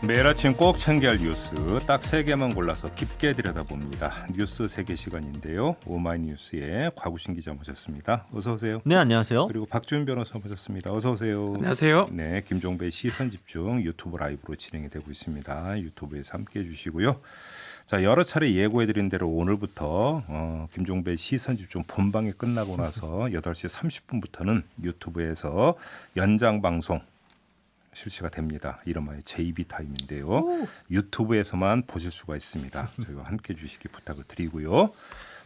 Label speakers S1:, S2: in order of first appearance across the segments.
S1: 매일 아침 꼭 챙겨야 할 뉴스 딱 3개만 골라서 깊게 들여다봅니다. 뉴스 3개 시간인데요. 오마이뉴스의 곽우신 기자 모셨습니다. 어서 오세요.
S2: 네, 안녕하세요.
S1: 그리고 박주윤 변호사 모셨습니다. 어서 오세요.
S3: 안녕하세요.
S1: 네, 김종배의 시선집중 유튜브 라이브로 진행이 되고 있습니다. 유튜브에서 함께해 주시고요. 자, 여러 차례 예고해드린 대로 오늘부터 김종배 시선집중 본방이 끝나고 나서 8시 30분부터는 유튜브에서 연장방송 실시가 됩니다. 이름하여 JB 타임인데요. 유튜브에서만 보실 수가 있습니다. 저희와 함께해 주시기 부탁을 드리고요.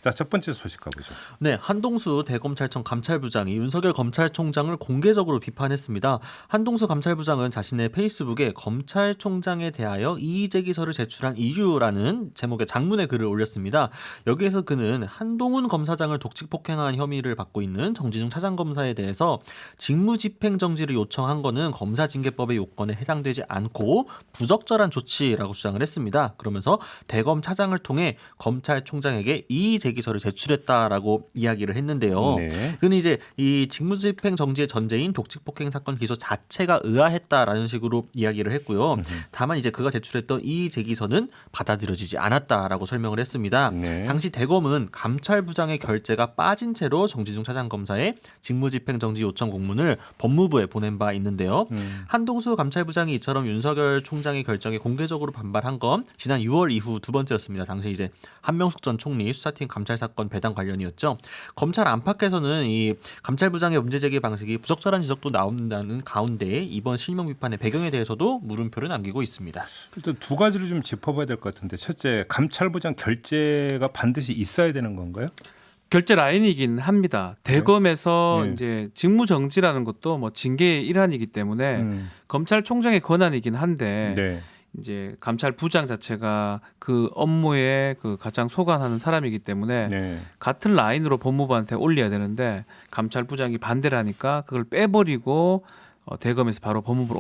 S1: 자, 첫 번째 소식 가보죠.
S2: 네, 한동수 대검찰청 감찰부장이 윤석열 검찰총장을 공개적으로 비판했습니다. 한동수 감찰부장은 자신의 페이스북에 검찰총장에 대하여 이의제기서를 제출한 이유라는 제목의 장문의 글을 올렸습니다. 여기에서 그는 한동훈 검사장을 독직 폭행한 혐의를 받고 있는 정진웅 차장검사에 대해서 직무집행정지를 요청한 것은 검사징계법의 요건에 해당되지 않고 부적절한 조치라고 주장을 했습니다. 그러면서 대검 차장을 통해 검찰총장에게 이의제기서를 제출했다라고 이야기를 했는데요.
S1: 네.
S2: 그는 이제 이 직무집행 정지의 전제인 독직폭행 사건 기소 자체가 의아했다라는 식으로 이야기를 했고요. 다만 이제 그가 제출했던 이 제기서는 받아들여지지 않았다라고 설명을 했습니다.
S1: 네.
S2: 당시 대검은 감찰부장의 결재가 빠진 채로 정진중 차장검사의 직무집행 정지 요청 공문을 법무부에 보낸 바 있는데요. 한동수 감찰부장이 이처럼 윤석열 총장의 결정에 공개적으로 반발한 건 지난 6월 이후 두 번째였습니다. 당시 이제 한명숙 전 총리 수사팀 감찰 사건 배당 관련이었죠. 검찰 안팎에서는 이 감찰부장의 문제 제기 방식이 부적절한 지적도 나온다는 가운데 이번 실명 비판의 배경에 대해서도 물음표를 남기고 있습니다.
S1: 일단 두 가지를 좀 짚어봐야 될 것 같은데, 첫째, 감찰부장 결재가 반드시 있어야 되는 건가요?
S3: 결제 라인이긴 합니다. 대검에서
S1: 네.
S3: 이제 직무 정지라는 것도 뭐 징계의 일환이기 때문에 검찰총장의 권한이긴 한데
S1: 네.
S3: 이제 감찰부장 자체가 그 업무에 그 가장 소관하는 사람이기 때문에
S1: 네.
S3: 같은 라인으로 법무부한테 올려야 되는데 감찰부장이 반대를 하니까 그걸 빼버리고 대검에서 바로 법무부로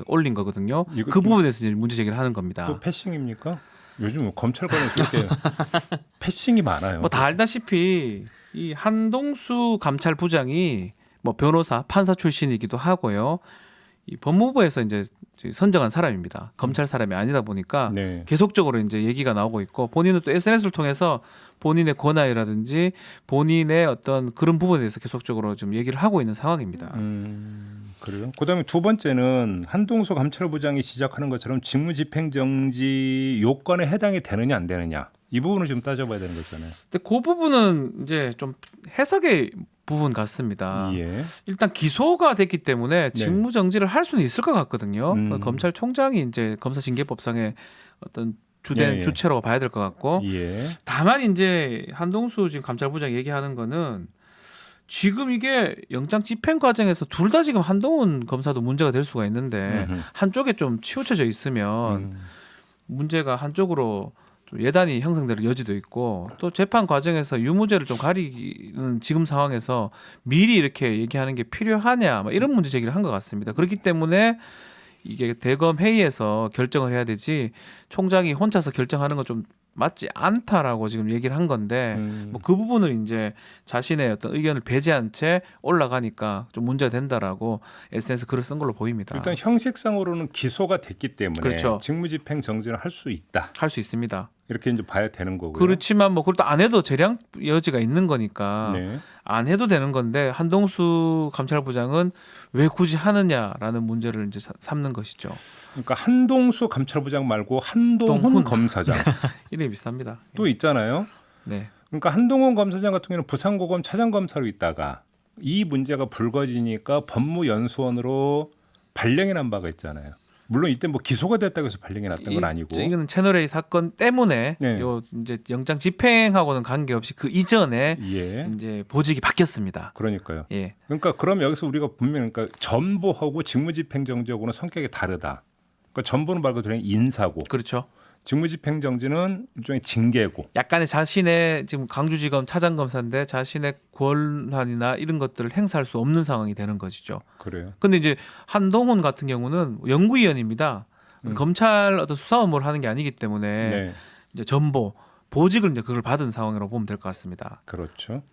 S3: 올린 거거든요.
S1: 이거
S3: 그 부분에서 이제 문제 제기를 하는 겁니다.
S1: 또 패싱입니까? 요즘 검찰관에서 이렇게 패싱이 많아요.
S3: 뭐 다 알다시피 이 한동수 감찰부장이 뭐 변호사, 판사 출신이기도 하고요. 이 법무부에서 이제 선정한 사람입니다. 검찰 사람이 아니다 보니까
S1: 네.
S3: 계속적으로 이제 얘기가 나오고 있고 본인은 또 SNS를 통해서 본인의 권한이라든지 본인의 어떤 그런 부분에 대해서 계속적으로 좀 얘기를 하고 있는 상황입니다.
S1: 그래요. 그다음에 두 번째는 한동수 감찰부장이 지적하는 것처럼 직무집행정지 요건에 해당이 되느냐 안 되느냐 이 부분을 좀 따져봐야 되는 거잖아요.
S3: 근데 그 부분은 이제 좀 해석의 부분 같습니다.
S1: 예.
S3: 일단 기소가 됐기 때문에 직무 정지를 할 수는 있을 것 같거든요. 검찰총장이 이제 검사징계법상의 어떤 주된
S1: 예.
S3: 주체라고 봐야 될 것 같고,
S1: 예.
S3: 다만 이제 한동수 지금 감찰부장 얘기하는 거는 지금 이게 영장 집행 과정에서 둘 다 지금 한동훈 검사도 문제가 될 수가 있는데 한쪽에 좀 치우쳐져 있으면 문제가 한쪽으로 좀 예단이 형성될 여지도 있고 또 재판 과정에서 유무죄를 좀 가리는 지금 상황에서 미리 이렇게 얘기하는 게 필요하냐 뭐 이런 문제 제기를 한 것 같습니다. 그렇기 때문에 이게 대검 회의에서 결정을 해야 되지 총장이 혼자서 결정하는 건 좀 맞지 않다라고 지금 얘기를 한 건데 뭐 그 부분을 이제 자신의 어떤 의견을 배제한 채 올라가니까 좀 문제가 된다라고 SNS 글을 쓴 걸로 보입니다.
S1: 일단 형식상으로는 기소가 됐기 때문에
S3: 그렇죠.
S1: 직무집행 정지를 할 수 있다.
S3: 할 수 있습니다.
S1: 이렇게 이제 봐야 되는 거고요.
S3: 그렇지만 뭐 그것도 안 해도 재량 여지가 있는 거니까
S1: 네.
S3: 안 해도 되는 건데 한동수 감찰부장은 왜 굳이 하느냐라는 문제를 이제 삼는 것이죠.
S1: 그러니까 한동수 감찰부장 말고 한동훈
S3: 동훈.
S1: 검사장
S3: 이름이 비쌉니다.
S1: 또 있잖아요.
S3: 네.
S1: 그러니까 한동훈 검사장 같은 경우는 부산고검 차장검사로 있다가 이 문제가 불거지니까 법무연수원으로 발령이 난 바가 있잖아요. 물론 이때 뭐 기소가 됐다고 해서 발령이 났던 건 아니고.
S3: 이거는 채널A 사건 때문에
S1: 네.
S3: 요 이제 영장 집행하고는 관계없이 그 이전에
S1: 예.
S3: 이제 보직이 바뀌었습니다.
S1: 그러니까요.
S3: 예.
S1: 그러니까 그럼 여기서 우리가 분명 그러니까 전보하고 직무집행정지하고는 성격이 다르다. 그러니까 전보는 말 그대로 인사고
S3: 그렇죠.
S1: 직무집행정지는 일종의 징계고.
S3: 약간의 자신의 지금 강주지검 차장검사인데 자신의 권한이나 이런 것들을 행사할 수 없는 상황이 되는 것이죠.
S1: 그래요.
S3: 근데 이제 한동훈 같은 경우는 연구위원입니다. 검찰 어떤 수사 업무를 하는 게 아니기 때문에
S1: 네.
S3: 이제 전보 보직을 이제 그걸 받은 상황이라고 보면 될 것 같습니다.
S1: 그렇죠.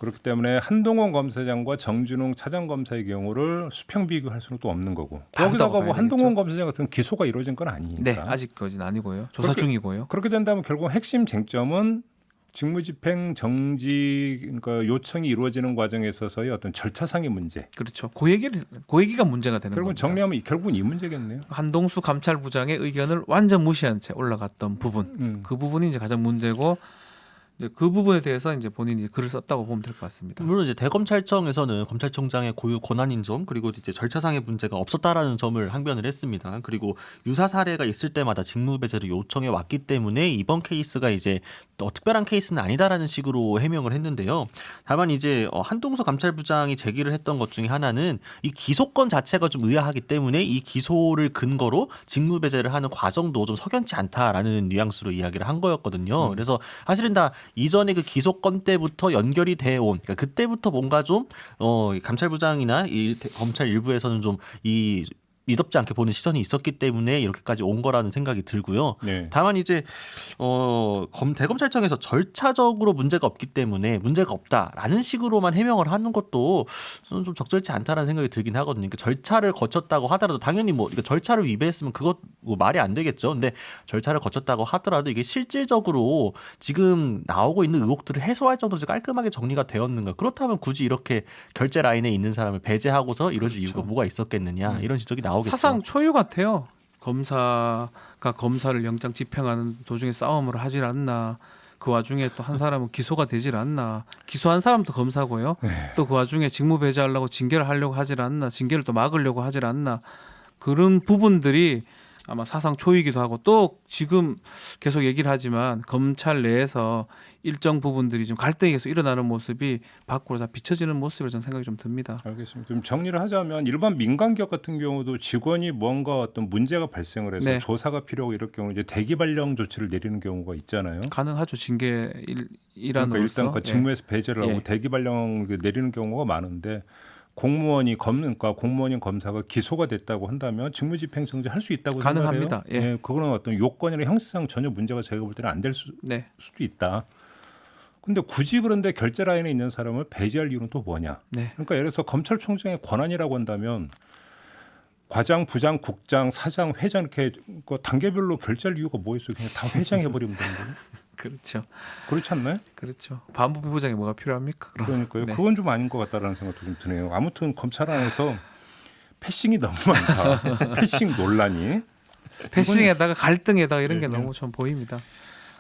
S1: 그렇기 때문에 한동훈 검사장과 정준웅 차장검사의 경우를 수평 비교할 수는 또 없는 거고
S3: 다르다고
S1: 거기다가 뭐
S3: 봐야
S1: 한동훈 검사장 같은 기소가 이루어진 건 아니니까
S3: 네, 아직까지는 아니고요. 조사
S1: 그렇게-
S3: 중이고요.
S1: 그렇게 된다면 결국 핵심 쟁점은 직무집행 정지 그러니까 요청이 이루어지는 과정에 있어서의 어떤 절차상의 문제.
S3: 그렇죠. 그 얘기가 문제가 되는
S1: 결국은
S3: 겁니다.
S1: 정리하면 결국은 이 문제겠네요.
S3: 한동수 감찰부장의 의견을 완전 무시한 채 올라갔던 부분, 그 부분이 이제 가장 문제고 이제 그 부분에 대해서 이제 본인이 글을 썼다고 보면 될 것 같습니다.
S2: 물론 이제 대검찰청에서는 검찰총장의 고유 권한인 점 그리고 이제 절차상의 문제가 없었다라는 점을 항변을 했습니다. 그리고 유사 사례가 있을 때마다 직무배제를 요청해 왔기 때문에 이번 케이스가 이제 또 특별한 케이스는 아니다라는 식으로 해명을 했는데요. 다만 이제 한동수 감찰부장이 제기를 했던 것 중에 하나는 이 기소권 자체가 좀 의아하기 때문에 이 기소를 근거로 직무배제를 하는 과정도 좀 석연치 않다라는 뉘앙스로 이야기를 한 거였거든요. 그래서 사실은 다 이전에 그 기소권 때부터 연결이 돼 온, 그러니까 그때부터 뭔가 좀 감찰부장이나 이 검찰 일부에서는 좀 이 미덥지 않게 보는 시선이 있었기 때문에 이렇게까지 온 거라는 생각이 들고요.
S1: 네.
S2: 다만 이제 대검찰청에서 절차적으로 문제가 없기 때문에 문제가 없다라는 식으로만 해명을 하는 것도 저는 좀 적절치 않다라는 생각이 들긴 하거든요. 그러니까 절차를 거쳤다고 하더라도 당연히 뭐 그러니까 절차를 위배했으면 그것 뭐 말이 안 되겠죠. 근데 절차를 거쳤다고 하더라도 이게 실질적으로 지금 나오고 있는 의혹들을 해소할 정도로 깔끔하게 정리가 되었는가? 그렇다면 굳이 이렇게 결제 라인에 있는 사람을 배제하고서 이러질 이유가 뭐가 있었겠느냐? 이런 지적이 나오겠죠.
S3: 사상 초유 같아요. 검사가 검사를 영장 집행하는 도중에 싸움을 하질 않나. 그 와중에 또 한 사람은 기소가 되질 않나. 기소한 사람도 검사고요. 또 그 와중에 직무 배제하려고 징계를 하려고 하질 않나. 징계를 또 막으려고 하질 않나. 그런 부분들이 아마 사상 초유이기도 하고 또 지금 계속 얘기를 하지만 검찰 내에서 일정 부분들이 좀 갈등이 계속 일어나는 모습이 밖으로 다 비춰지는 모습을 저는 생각이 좀 듭니다.
S1: 알겠습니다. 좀 정리를 하자면 일반 민간 기업 같은 경우도 직원이 뭔가 어떤 문제가 발생을 해서
S3: 네.
S1: 조사가 필요하고 이럴 경우 이제 대기 발령 조치를 내리는 경우가 있잖아요.
S3: 가능하죠. 징계
S1: 그러니까
S3: 일환으로서.
S1: 일단 그 직무에서 배제를 하고
S3: 예.
S1: 대기 발령 내리는 경우가 많은데 공무원이 그러니까 공무원인 검사가 기소가 됐다고 한다면 직무집행정지 할 수 있다고
S3: 가능합니다.
S1: 생각해요.
S3: 예.
S1: 예, 그거는 어떤 요건이나 형식상 전혀 문제가 제가 볼 때는 안 될
S3: 네.
S1: 수도 있다. 근데 굳이 그런데 결제 라인에 있는 사람을 배제할 이유는 또 뭐냐?
S3: 네.
S1: 그러니까 예를 들어서 검찰총장의 권한이라고 한다면 과장, 부장, 국장, 사장, 회장 이렇게 그 단계별로 결제할 이유가 뭐 있어요? 그냥 다 회장해버리면 되는 거예요.
S3: 그렇죠.
S1: 그렇지 않나요?
S3: 그렇죠. 반부패 부장이 뭐가 필요합니까? 그럼.
S1: 그러니까요.
S3: 네.
S1: 그건 좀 아닌 것 같다라는 생각도 좀 드네요. 아무튼 검찰 안에서 패싱이 너무 많다. 패싱 논란이.
S3: 패싱에다가 갈등에다가 이런 게
S1: 네.
S3: 너무 좀 보입니다.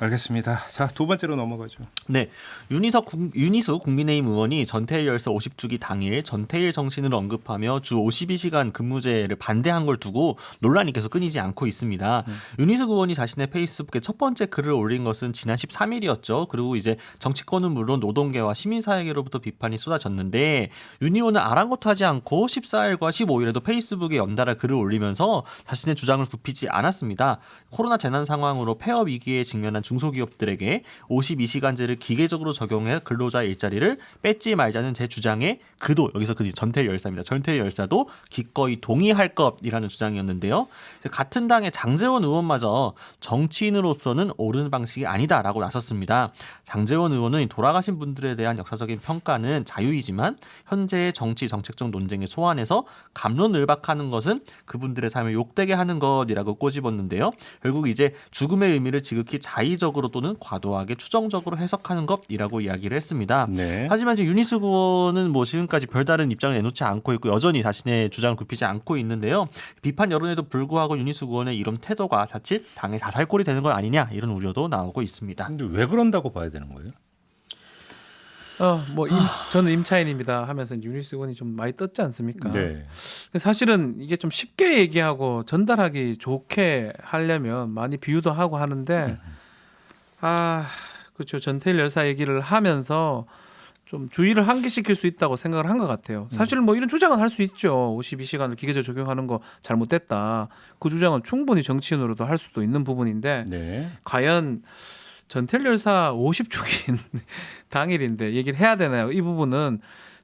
S1: 알겠습니다. 자, 두 번째로 넘어가죠.
S2: 네, 윤희수 국민의힘 의원이 전태일 열사 50주기 당일 전태일 정신을 언급하며 주 52시간 근무제를 반대한 걸 두고 논란이 계속 끊이지 않고 있습니다. 윤희수 의원이 자신의 페이스북에 첫 번째 글을 올린 것은 지난 13일이었죠. 그리고 이제 정치권은 물론 노동계와 시민사회계로부터 비판이 쏟아졌는데 윤 의원은 아랑곳하지 않고 14일과 15일에도 페이스북에 연달아 글을 올리면서 자신의 주장을 굽히지 않았습니다. 코로나 재난 상황으로 폐업 위기에 직면한 중소기업들에게 52시간제를 기계적으로 적용해 근로자 일자리를 뺏지 말자는 제 주장에 그도 여기서 그 전태일 열사입니다. 전태일 열사도 기꺼이 동의할 것이라는 주장이었는데요. 같은 당의 장제원 의원마저 정치인으로서는 옳은 방식이 아니다라고 나섰습니다. 장제원 의원은 돌아가신 분들에 대한 역사적인 평가는 자유이지만 현재의 정치 정책적 논쟁의 소환에서 갑론을박하는 것은 그분들의 삶을 욕되게 하는 것이라고 꼬집었는데요. 결국 이제 죽음의 의미를 지극히 자의적으로 또는 과도하게 추정적으로 해석하는 것이라고 이야기를 했습니다.
S1: 네.
S2: 하지만 지금 윤희수 의원은 뭐 지금까지 별다른 입장을 내놓지 않고 있고 여전히 자신의 주장을 굽히지 않고 있는데요. 비판 여론에도 불구하고 윤희수 의원의 이런 태도가 자칫 당의 자살골이 되는 건 아니냐 이런 우려도 나오고 있습니다.
S1: 근데 왜 그런다고 봐야 되는 거예요?
S3: 저는 임차인입니다 하면서 윤희수 의원이 좀 많이 떴지 않습니까?
S1: 네.
S3: 사실은 이게 좀 쉽게 얘기하고 전달하기 좋게 하려면 많이 비유도 하고 하는데 그렇죠. 전태일 열사 얘기를 하면서 좀 주의를 환기시킬 수 있다고 생각을 한 것 같아요. 사실 뭐 이런 주장은 할 수 있죠. 52시간을 기계적 적용하는 거 잘못됐다. 그 주장은 충분히 정치인으로도 할 수도 있는 부분인데
S1: 네.
S3: 과연 전태일 열사 50주기인 당일인데 얘기를 해야 되나요? 이 부분은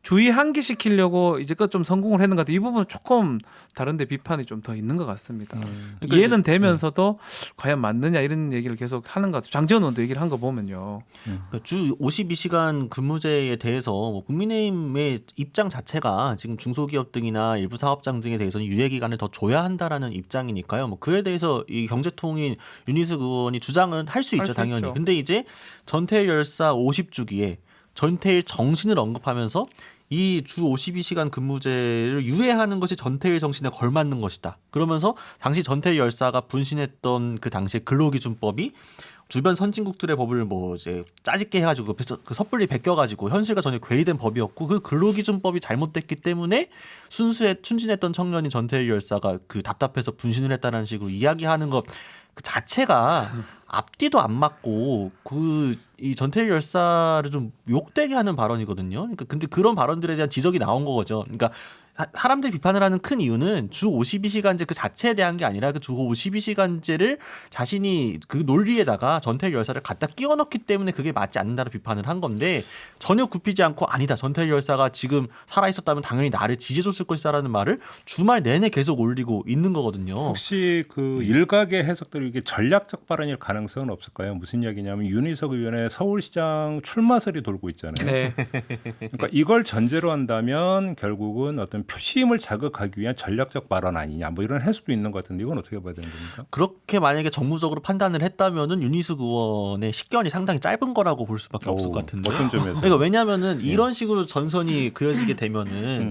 S3: 주의 환기시키려고 이제껏 좀 성공을 했는 것 같아요. 이 부분은 조금 다른데 비판이 좀 더 있는 것 같습니다.
S2: 그러니까
S3: 이해는 되면서도 과연 맞느냐 이런 얘기를 계속 하는 것 같아요. 장재원 의원도 얘기를 한 거 보면요.
S2: 그러니까 주 52시간 근무제에 대해서 뭐 국민의힘의 입장 자체가 지금 중소기업 등이나 일부 사업장 등에 대해서는 유예 기간을 더 줘야 한다라는 입장이니까요. 뭐 그에 대해서 이 경제통인 윤희숙 의원이 주장은 할 수
S3: 할
S2: 있죠,
S3: 수
S2: 당연히.
S3: 있죠.
S2: 근데 이제 전태일 열사 50주기에 전태일 정신을 언급하면서 이 주 52시간 근무제를 유예하는 것이 전태일 정신에 걸맞는 것이다. 그러면서 당시 전태일 열사가 분신했던 그 당시의 근로기준법이 주변 선진국들의 법을 뭐 이제 짜집게 해가지고 그 섣불리 베껴가지고 현실과 전혀 괴리된 법이었고 그 근로기준법이 잘못됐기 때문에 순진했던 청년인 전태일 열사가 그 답답해서 분신을 했다는 식으로 이야기하는 것 그 자체가 앞뒤도 안 맞고 이 전태일 열사를 좀 욕되게 하는 발언이거든요. 그러니까 근데 그런 발언들에 대한 지적이 나온 거죠. 그러니까 사람들이 비판을 하는 큰 이유는 주 52시간제 그 자체에 대한 게 아니라 그 주 52시간제를 자신이 그 논리에다가 전태일 열사를 갖다 끼워 넣기 때문에 그게 맞지 않는다고 비판을 한 건데 전혀 굽히지 않고 아니다. 전태일 열사가 지금 살아있었다면 당연히 나를 지지해줬을 것이다라는 말을 주말 내내 계속 올리고 있는 거거든요.
S1: 혹시 그 일각의 해석들이 이게 전략적 발언일 가능성은 없을까요? 무슨 이야기냐면 윤희석 의원의 서울시장 출마설이 돌고 있잖아요.
S3: 네.
S1: 그러니까 이걸 전제로 한다면 결국은 어떤 표심을 자극하기 위한 전략적 발언 아니냐 뭐 이런 해석도 있는 것 같은데 이건 어떻게 봐야 되는 겁니까?
S2: 그렇게 만약에 정무적으로 판단을 했다면은 윤희숙 의원의 식견이 상당히 짧은 거라고 볼 수밖에 없을 것 같은데.
S1: 어떤 점에서?
S2: 그러니까 왜냐하면은 이런 식으로 전선이 그어지게 되면은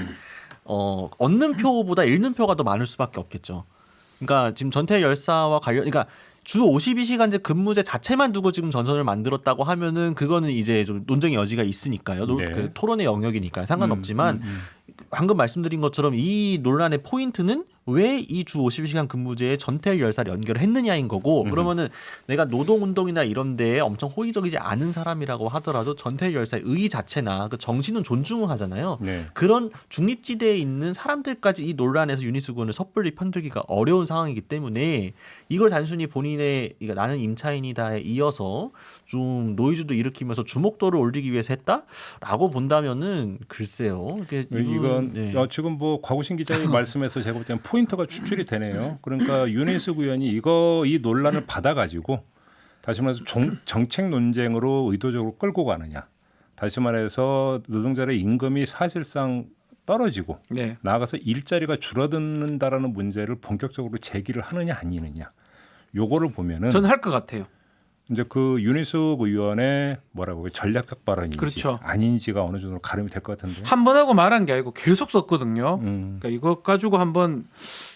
S2: 얻는 표보다 잃는 표가 더 많을 수밖에 없겠죠. 그러니까 지금 전태일 열사와 그러니까 주 52시간제 근무제 자체만 두고 지금 전선을 만들었다고 하면은 그거는 이제 좀 논쟁의 여지가 있으니까요.
S1: 네.
S2: 그 토론의 영역이니까요. 상관없지만 방금 말씀드린 것처럼 이 논란의 포인트는 왜 이 주 52시간 근무제에 전태일 열사를 연결을 했느냐인 거고 그러면은 내가 노동운동이나 이런 데에 엄청 호의적이지 않은 사람이라고 하더라도 전태일 열사의 의 자체나 그 정신은 존중하잖아요.
S1: 네.
S2: 그런 중립지대에 있는 사람들까지 이 논란에서 윤희숙 의원을 섣불리 편들기가 어려운 상황이기 때문에 이걸 단순히 본인의 나는 임차인이다에 이어서 좀 노이즈도 일으키면서 주목도를 올리기 위해서 했다라고 본다면은 글쎄요.
S1: 이건
S2: 네.
S1: 지금 뭐 곽우신 기자의 말씀에서 제가 볼 때는 포인트가 추출이 되네요. 그러니까 윤희숙 의원이 이 논란을 받아가지고 다시 말해서 정책 논쟁으로 의도적으로 끌고 가느냐. 다시 말해서 노동자의 임금이 사실상 떨어지고
S3: 네.
S1: 나아가서 일자리가 줄어든다라는 문제를 본격적으로 제기를 하느냐 아니느냐. 요거를 보면은
S3: 저는 할 것 같아요.
S1: 이제 그 윤희숙 의원의 뭐라고 전략적 발언인지
S3: 그렇죠.
S1: 아닌지가 어느 정도 가름이 될 것 같은데.
S3: 한 번 하고 말한 게 아니고 계속 썼거든요. 그러니까 이것 가지고 한번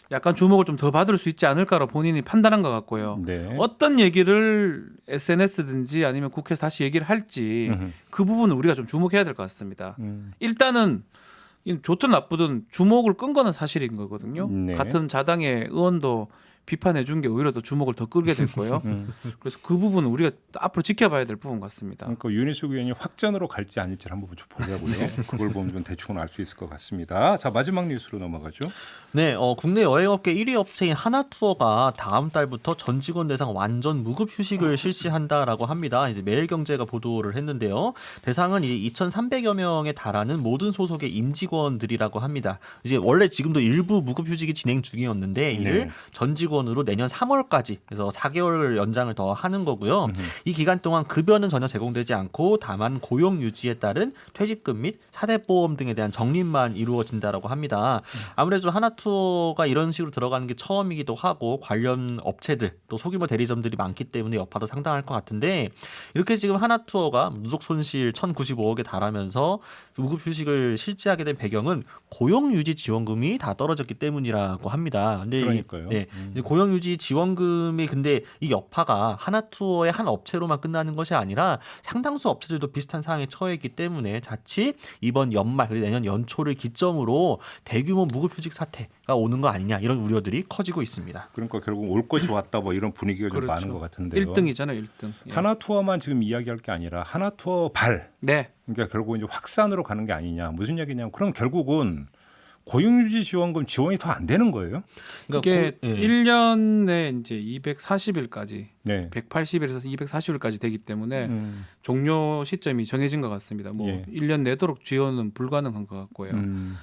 S3: 약간 주목을 좀 더 받을 수 있지 않을까로 본인이 판단한 것 같고요.
S1: 네.
S3: 어떤 얘기를 SNS든지 아니면 국회에서 다시 얘기를 할지 그 부분을 우리가 좀 주목해야 될 것 같습니다. 일단은 좋든 나쁘든 주목을 끈 거는 사실인 거거든요.
S1: 네.
S3: 같은 자당의 의원도 비판해 준 게 오히려 더 주목을 더 끌게 될 거예요. 그래서 그 부분은 우리가 앞으로 지켜봐야 될 부분 같습니다.
S1: 그러니까 윤희숙 의원이 확전으로 갈지 아닐지 한번 좀 보자고요. 그걸 보면 좀 대충은 알 수 있을 것 같습니다. 자, 마지막 뉴스로 넘어가죠.
S2: 네, 국내 여행업계 1위 업체인 하나투어가 다음 달부터 전 직원 대상 완전 무급 휴식을 실시한다라고 합니다. 이제 매일경제가 보도를 했는데요. 대상은 이제 2,300여 명에 달하는 모든 소속의 임직원들이라고 합니다. 이제 원래 지금도 일부 무급 휴직이 진행 중이었는데 이를
S1: 네.
S2: 전 직원으로 내년 3월까지 그래서 4개월 연장을 더 하는 거고요. 이 기간 동안 급여는 전혀 제공되지 않고 다만 고용 유지에 따른 퇴직금 및 사대보험 등에 대한 적립만 이루어진다라고 합니다. 아무래도 하나투어가 이런 식으로 들어가는 게 처음이기도 하고 관련 업체들 또 소규모 대리점들이 많기 때문에 여파도 상당할 것 같은데 이렇게 지금 하나투어가 누적 손실 1,095억에 달하면서 무급 휴식을 실시하게 된 배경은 고용 유지 지원금이 다 떨어졌기 때문이라고 합니다. 근데
S1: 그러니까요.
S2: 네, 이제 고용 유지 지원금이 근데 이 여파가 하나투어의 한 업체로만 끝나는 것이 아니라 상당수 업체들도 비슷한 상황에 처해 있기 때문에 자칫 이번 연말 그리고 내년 연초를 기점으로 대규모 무급휴직 사태가 오는 거 아니냐 이런 우려들이 커지고 있습니다.
S1: 그러니까 결국 올 것이 왔다 뭐 이런 분위기가 좀
S3: 그렇죠.
S1: 많은 것 같은데요.
S3: 1등이잖아요, 1등. 예.
S1: 하나투어만 지금 이야기할 게 아니라 하나투어 발.
S3: 네.
S1: 그러니까 결국 이제 확산으로 가는 게 아니냐. 무슨 얘기냐면 그럼 결국은 고용유지 지원금 지원이 더 안 되는 거예요?
S2: 그러니까
S3: 이게
S2: 예.
S3: 1년에 이제 240일까지
S1: 네.
S3: 180일에서 240일까지 되기 때문에 종료 시점이 정해진 것 같습니다. 뭐
S1: 예.
S3: 1년 내도록 지원은 불가능한 것 같고요.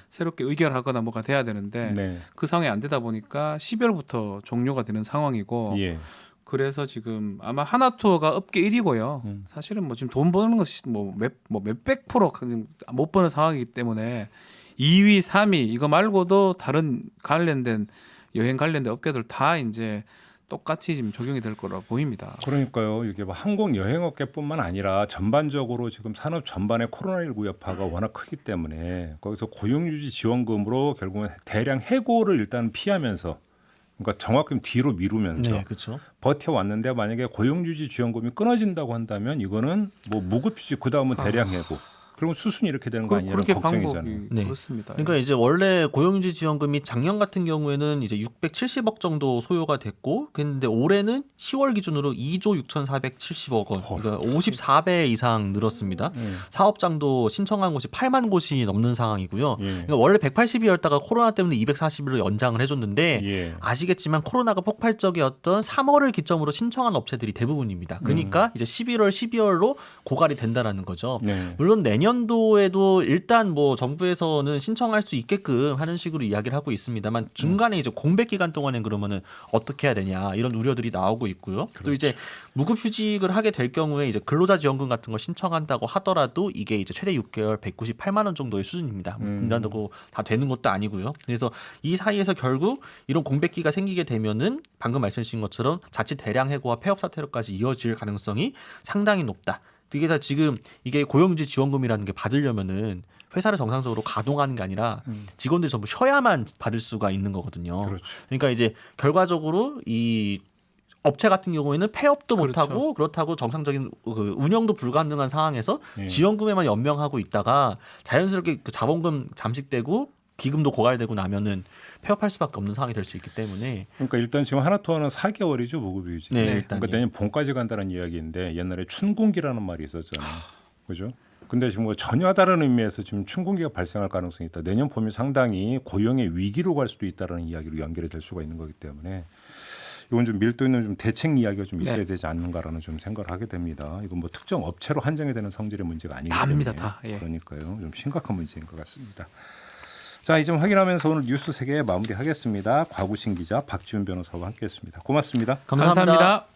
S3: 새롭게 의결하거나 뭐가 돼야 되는데
S1: 네.
S3: 그 상황이 안 되다 보니까 12월부터 종료가 되는 상황이고
S1: 예.
S3: 그래서 지금 아마 하나투어가 업계 1위고요. 사실은 뭐 지금 돈 버는 것이 뭐 몇백 프로 못 버는 상황이기 때문에 2위, 3위 이거 말고도 다른 관련된 여행 관련된 업계들 다 이제 똑같이 지금 적용이 될 거라 보입니다.
S1: 그러니까요. 이게 뭐 항공 여행업계뿐만 아니라 전반적으로 지금 산업 전반의 코로나19 여파가 워낙 크기 때문에 거기서 고용유지 지원금으로 결국은 대량 해고를 일단 피하면서 그러니까 정확히 뒤로 미루면서
S2: 네, 그렇죠.
S1: 버텨왔는데 만약에 고용유지 지원금이 끊어진다고 한다면 이거는 뭐 무급휴직 그다음은 대량 해고. 그러면 수순이 이렇게 되는 거 아니냐는
S3: 그렇게
S1: 걱정이잖아요.
S3: 방법이
S2: 네.
S3: 그렇습니다.
S2: 그러니까 이제 원래 고용유지 지원금이 작년 같은 경우에는 이제 670억 정도 소요가 됐고, 근데 올해는 10월 기준으로 2조 6,470억 원, 그러니까 54배 이상 늘었습니다. 사업장도 신청한 곳이 8만 곳이 넘는 상황이고요.
S1: 예.
S2: 그러니까 원래 180일이었다가 코로나 때문에 240일로 연장을 해줬는데
S1: 예.
S2: 아시겠지만 코로나가 폭발적이었던 3월을 기점으로 신청한 업체들이 대부분입니다. 그러니까 이제 11월, 12월로 고갈이 된다라는 거죠.
S1: 네.
S2: 물론 내년도에도 일단 뭐 정부에서는 신청할 수 있게끔 하는 식으로 이야기를 하고 있습니다만 중간에 이제 공백 기간 동안엔 그러면은 어떻게 해야 되냐 이런 우려들이 나오고 있고요. 또 이제 무급휴직을 하게 될 경우에 이제 근로자 지원금 같은 걸 신청한다고 하더라도 이게 이제 최대 6개월 198만 원 정도의 수준입니다. 분단되고 다 되는 것도 아니고요. 그래서 이 사이에서 결국 이런 공백기가 생기게 되면은 방금 말씀하신 것처럼 자칫 대량 해고와 폐업 사태로까지 이어질 가능성이 상당히 높다. 이게 다 지금 이게 고용유지 지원금이라는 게 받으려면은 회사를 정상적으로 가동하는 게 아니라 직원들이 전부 쉬어야만 받을 수가 있는 거거든요.
S1: 그렇죠.
S2: 그러니까 이제 결과적으로 이 업체 같은 경우에는 폐업도
S3: 그렇죠.
S2: 못하고 그렇다고 정상적인 그 운영도 불가능한 상황에서
S1: 예.
S2: 지원금에만 연명하고 있다가 자연스럽게 그 자본금 잠식되고 기금도 고갈되고 나면은 폐업할 수밖에 없는 상황이 될 수 있기 때문에
S1: 그러니까 일단 지금 하나투어는 4개월이죠 무급휴직.
S2: 네,
S1: 그러니까
S2: 일단요.
S1: 내년 봄까지 간다는 이야기인데 옛날에 춘군기라는 말이 있었잖아요. 그죠? 근데 지금 뭐 전혀 다른 의미에서 지금 춘군기가 발생할 가능성이 있다. 내년 봄이 상당히 고용의 위기로 갈 수도 있다라는 이야기로 연결이 될 수가 있는 거기 때문에 이건 좀 밀도 있는 좀 대책 이야기가 좀 있어야
S3: 네.
S1: 되지 않는가라는 좀 생각을 하게 됩니다. 이건 뭐 특정 업체로 한정이 되는 성질의 문제가 아니기
S3: 다입니다,
S1: 때문에
S3: 다. 예.
S1: 그러니까요. 좀 심각한 문제인 것 같습니다. 자, 이 점 확인하면서 오늘 뉴스 3개 마무리하겠습니다. 곽우신 기자, 박지훈 변호사와 함께했습니다. 고맙습니다.
S2: 감사합니다.
S3: 감사합니다.